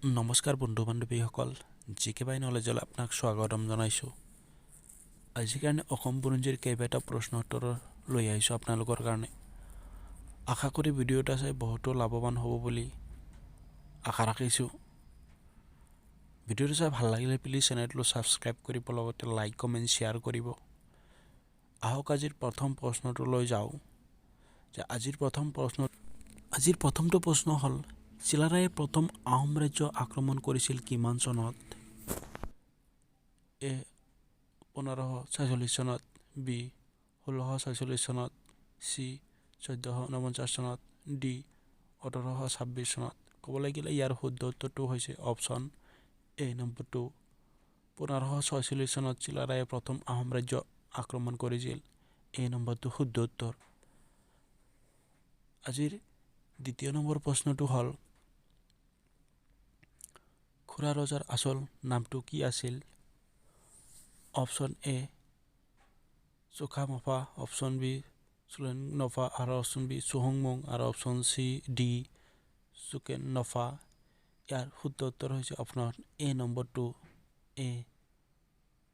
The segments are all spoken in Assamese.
নমস্কাৰ বন্ধু বান্ধৱীসকল, জিকেবাই নলেজলৈ আপোনাক স্বাগতম জনাইছোঁ। আজিৰ কাৰণে অসম বুৰঞ্জীৰ কেইবাটা প্ৰশ্ন উত্তৰ লৈ আহিছোঁ আপোনালোকৰ কাৰণে। আশা কৰি ভিডিঅ' এটা চাই বহুতো লাভৱান হ'ব বুলি আশা ৰাখিছোঁ। ভিডিঅ'টো চাই ভাল লাগিলে প্লিজ চেনেলটো ছাবস্ক্ৰাইব কৰিব, লগতে লাইক কমেণ্ট শ্বেয়াৰ কৰিব। আহক আজিৰ প্ৰথম প্ৰশ্নটো লৈ যাওঁ। যে আজিৰ প্ৰথমটো প্ৰশ্ন হ'ল, চিলাৰায়ে প্ৰথম আহোম ৰাজ্য আক্ৰমণ কৰিছিল কিমান চনত? এ 1546 চনত, বি 1646 চনত, চি 1449 চনত, ডি 1826 চনত। ক'ব লাগিলে ইয়াৰ শুদ্ধ উত্তৰটো হৈছে অপশ্যন এ নম্বৰটো। 1546 চনত চিলাৰায়ে প্ৰথম আহোম ৰাজ্য আক্ৰমণ কৰিছিল। এই নম্বৰটো শুদ্ধ উত্তৰ। আজিৰ দ্বিতীয় নম্বৰ প্ৰশ্নটো হ'ল, খুৰা ৰজাৰ আচল নামটো কি আছিল? অপশ্যন এ চুকামফা, অপশ্যন বি চুলেননফা আৰু অপশ্যন বি চুহুংমুং আৰু অপশ্যন চি ডি চুকেননফা। ইয়াৰ শুদ্ধ উত্তৰ হৈছে অপশ্যন এ নম্বৰটো, এ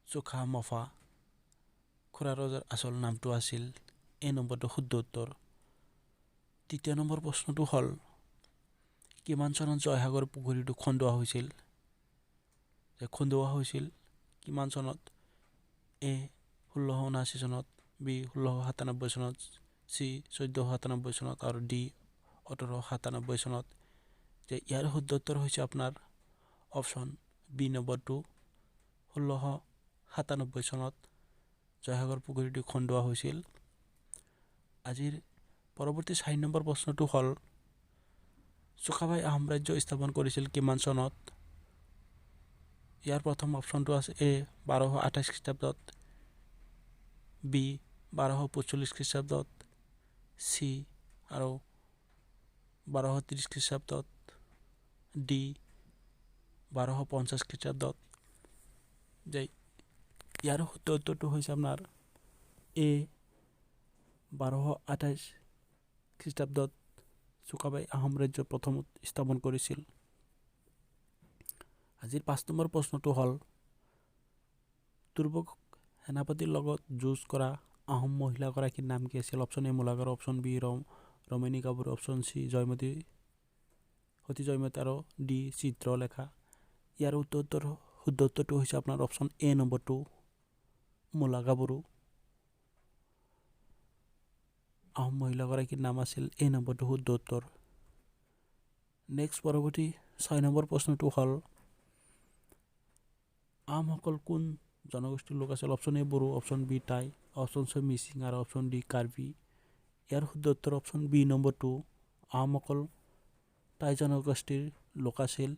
চুকামফা। খুৰা ৰজাৰ আচল নামটো আছিল। এই নম্বৰটো শুদ্ধ উত্তৰ। তৃতীয় নম্বৰ প্ৰশ্নটো হ'ল, কিমান চনত জয়সাগৰ পুখুৰীটো খন্দোৱা হৈছিল? কিমান চনত? এ 1679 চনত, বি 1697 চনত, চি 1497 চনত আৰু ডি 1897 চনত। যে ইয়াৰ শুদ্ধ উত্তৰ হৈছে আপোনাৰ অপশ্যন বি নম্বৰটো, 1697 চনত জয়সাগৰ পুখুৰীটো খন্দোৱা হৈছিল। আজিৰ পৰৱৰ্তী 4 নম্বৰ প্ৰশ্নটো হ'ল, চুকাফাই আহোম ৰাজ্য স্থাপন কৰিছিল কিমান চনত? ইয়াৰ প্ৰথম অপশ্যনটো আছে এ 1228 খ্ৰীষ্টাব্দত, বি 1245 খ্ৰীষ্টাব্দত, চি আৰু 1230 খ্ৰীষ্টাব্দত, ডি 1250 খ্ৰীষ্টাব্দত। যে ইয়াৰ শুদ্ধ উত্তৰটো হৈছে আপোনাৰ এ 1228 খ্ৰীষ্টাব্দত চুকাফাই আহোম ৰাজ্য প্ৰথম স্থাপন কৰিছিল। আজিৰ 5 নম্বৰ প্ৰশ্নটো হ'ল, তুৰ্বক সেনাপতিৰ লগত যুঁজ কৰা আহোম মহিলাগৰাকীৰ নাম কি আছিল? অপশ্যন এ মূলাগাৰ, option B Ramani Kapoor, option C Sati Joymoti আৰু ডি চিত্ৰলেখা। ইয়াৰ শুদ্ধ উত্তৰটো হৈছে আপোনাৰ অপশ্যন এ নম্বৰটো, মূলাগাবৰু। আহোম মহিলাগৰাকীৰ নাম আছিল। এই নম্বৰটো শুদ্ধ উত্তৰ। নেক্সট পৰৱৰ্তী 6 নম্বৰ প্ৰশ্নটো হ'ল, আহোমসকল কোন জনগোষ্ঠীৰ লোক আছিল? Option A Bodo, option B Tai, option C Mising আৰু অপশ্যন ডি কাৰ্বি। ইয়াৰ শুদ্ধ উত্তৰ অপশ্যন বি নম্বৰটো, আহোমসকল টাই জনগোষ্ঠীৰ লোক আছিল।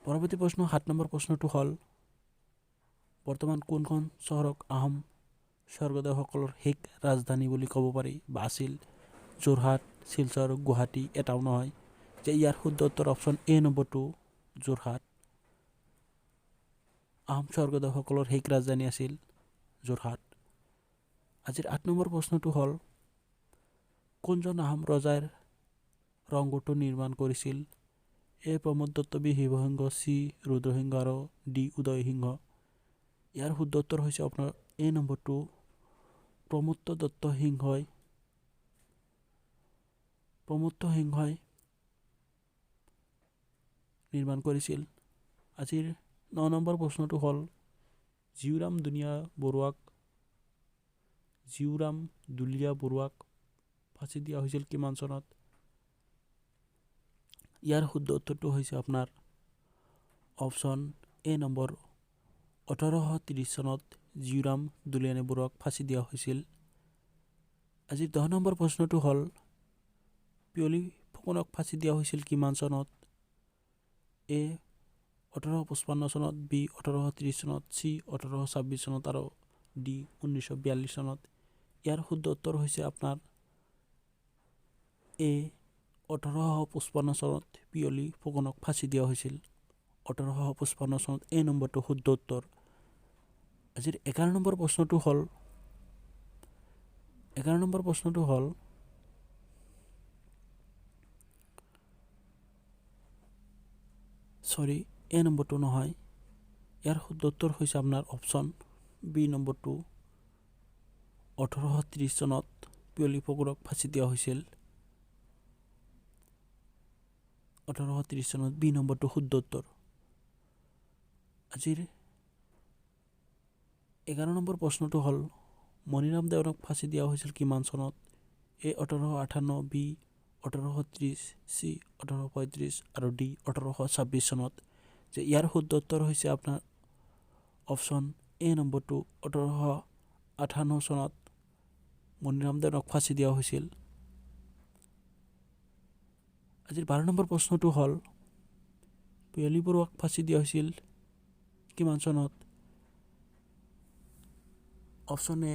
পৰৱৰ্তী প্ৰশ্ন 7 নম্বৰ প্ৰশ্নটো হ'ল, বৰ্তমান কোনখন চহৰক আহোম স্বৰ্গদেউসকলৰ শেষ ৰাজধানী বুলি ক'ব পাৰি বা আছিল? যোৰহাট, শিলচৰ, গুৱাহাটী এটাও নহয়। যে ইয়াৰ শুদ্ধ উত্তৰ অপশ্যন এ নম্বৰটো, যোৰহাট। আহোম স্বৰ্গদেউসকলৰ শেষ ৰাজধানী আছিল যোৰহাট। আজিৰ 8 নম্বৰ প্ৰশ্নটো হ'ল, কোনজন আহোম ৰজাই ৰংঘৰটো নিৰ্মাণ কৰিছিল? এ প্ৰমোদ দত্ত, বি শিৱসিংহ, চি ৰুদ্ৰসিংহ আৰু ডি উদয়সিংহ। ইয়াৰ শুদ্ধ উত্তৰ হৈছে আপোনাৰ এ নম্বৰটো, প্ৰমোদ দত্ত সিংহই নিৰ্মাণ কৰিছিল। আজিৰ 9 নম্বৰ প্ৰশ্নটো হ'ল, জীউৰাম দুলীয়া বৰুৱাক ফাঁচি দিয়া হৈছিল কিমান চনত? ইয়াৰ শুদ্ধ উত্তৰটো হৈছে আপোনাৰ অপশ্যন এ নম্বৰ, 1830 চনত জীউৰাম দুলীয়া বৰুৱাক ফাঁচি দিয়া হৈছিল। আজিৰ 10 নম্বৰ প্ৰশ্নটো হ'ল, পিয়লি ফুকনক ফাঁচি দিয়া হৈছিল কিমান চনত? এ 1855 চনত, বি 1830 চনত, চি 1826 চনত আৰু ডি 1942 চনত। ইয়াৰ শুদ্ধ উত্তৰ হৈছে আপোনাৰ এ 1855 চনত পিয়লি ফুকনক ফাঁচি দিয়া হৈছিল। 1855 চনত। এই নম্বৰটো শুদ্ধ উত্তৰ। আজিৰ 11 নম্বৰ প্ৰশ্নটো হ'ল সৰি এ নম্বৰটো নহয়, ইয়াৰ শুদ্ধ উত্তৰ হৈছে আপোনাৰ অপশ্যন বি নম্বৰটো। 1830 চনত পিয়লি ফগুৰক ফাঁচি দিয়া হৈছিল। 1830 চনত বি নম্বৰটো শুদ্ধ উত্তৰ। আজিৰ 11 নম্বৰ প্ৰশ্নটো হ'ল মণিৰাম দেৱানক ফাঁচি দিয়া হৈছিল কিমান চনত? এ 1858, বি 1830, চি 1835 আৰু ডি 1826 চনত। যে ইয়াৰ শুদ্ধ উত্তৰ হৈছে আপোনাৰ অপশ্যন এ নম্বৰটো। 1858 চনত মণিৰাম দেৱানক ফাঁচি দিয়া হৈছিল। আজিৰ 12 নম্বৰ প্ৰশ্নটো হ'ল পিয়লি বৰুৱাক ফাঁচি দিয়া হৈছিল কিমান চনত? অপশ্যন এ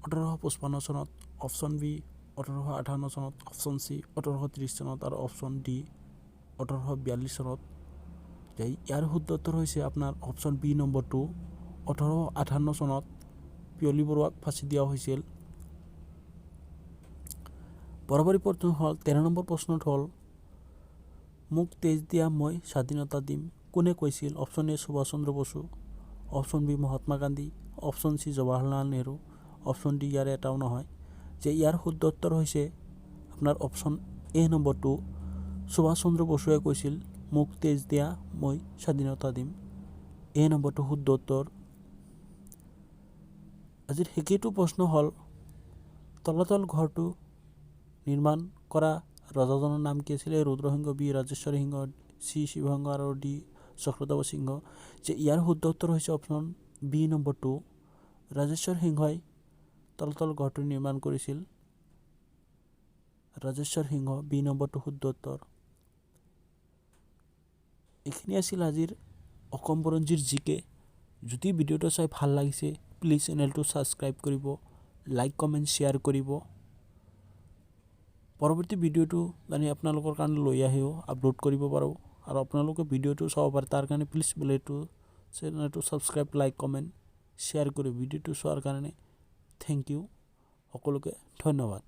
1855 চনত, অপশ্যন বি 1858 চনত, অপশ্যন চি 1830 চনত আৰু অপশ্যন ডি 1842 চনত। ইয়াৰ শুদ্ধ উত্তৰ হৈছে আপোনাৰ অপশ্যন বি নম্বৰটো। 1858 চনত পিয়লি বৰুৱাক ফাঁচি দিয়া হৈছিল। পৰৱৰ্তী প্ৰশ্ন হ'ল 13 নম্বৰ প্ৰশ্নটো হ'ল মোক তেজ দিয়া মই স্বাধীনতা দিম কোনে কৈছিল? Option A Subhash Chandra Bose, option B Mahatma Gandhi, option C Jawaharlal Nehru, option D ইয়াৰ এটাও নহয়। যে ইয়াৰ শুদ্ধ উত্তৰ হৈছে আপোনাৰ অপশ্যন এ নম্বৰটো। সুভাষ চন্দ্ৰ বসুৱে কৈছিল মোক তেজ দিয়া মই স্বাধীনতা দিম। এ নম্বৰটো শুদ্ধ উত্তৰ। আজিৰ শেষৰটো প্ৰশ্ন হ'ল তলাতল ঘৰটো নিৰ্মাণ কৰা ৰজাজনৰ নাম কি আছিলে? ৰুদ্ৰসিংহ, বি ৰাজেশ্বৰ সিংহ, চি শিৱসিংহ আৰু ডি চক্ৰদেৱ সিংহ। যে ইয়াৰ শুদ্ধ উত্তৰ হৈছে অপশ্যন বি নম্বৰটো। ৰাজেশ্বৰ সিংহই তলাতল ঘৰটো নিৰ্মাণ কৰিছিল। ৰাজেশ্বৰ সিংহ, বি নম্বৰটো শুদ্ধ উত্তৰ। এইখিনি আছিল আজিৰ অসম বুৰঞ্জীৰ জিকে। যদি ভিডিঅ'টো চাই ভাল লাগিছে প্লিজ চেনেলটো ছাবস্ক্ৰাইব কৰিব, লাইক কমেণ্ট শ্বেয়াৰ কৰিব। পৰৱৰ্তী ভিডিঅ'টো জানি আপোনালোকৰ কাৰণে লৈ আহিও আপলোড কৰিব পাৰোঁ আৰু আপোনালোকে ভিডিঅ'টো চাব পাৰে। তাৰ কাৰণে প্লিজ বোলে চেনেলটো ছাবস্ক্ৰাইব, লাইক কমেণ্ট শ্বেয়াৰ কৰি ভিডিঅ'টো চোৱাৰ কাৰণে থেংক ইউ। সকলোকে ধন্যবাদ।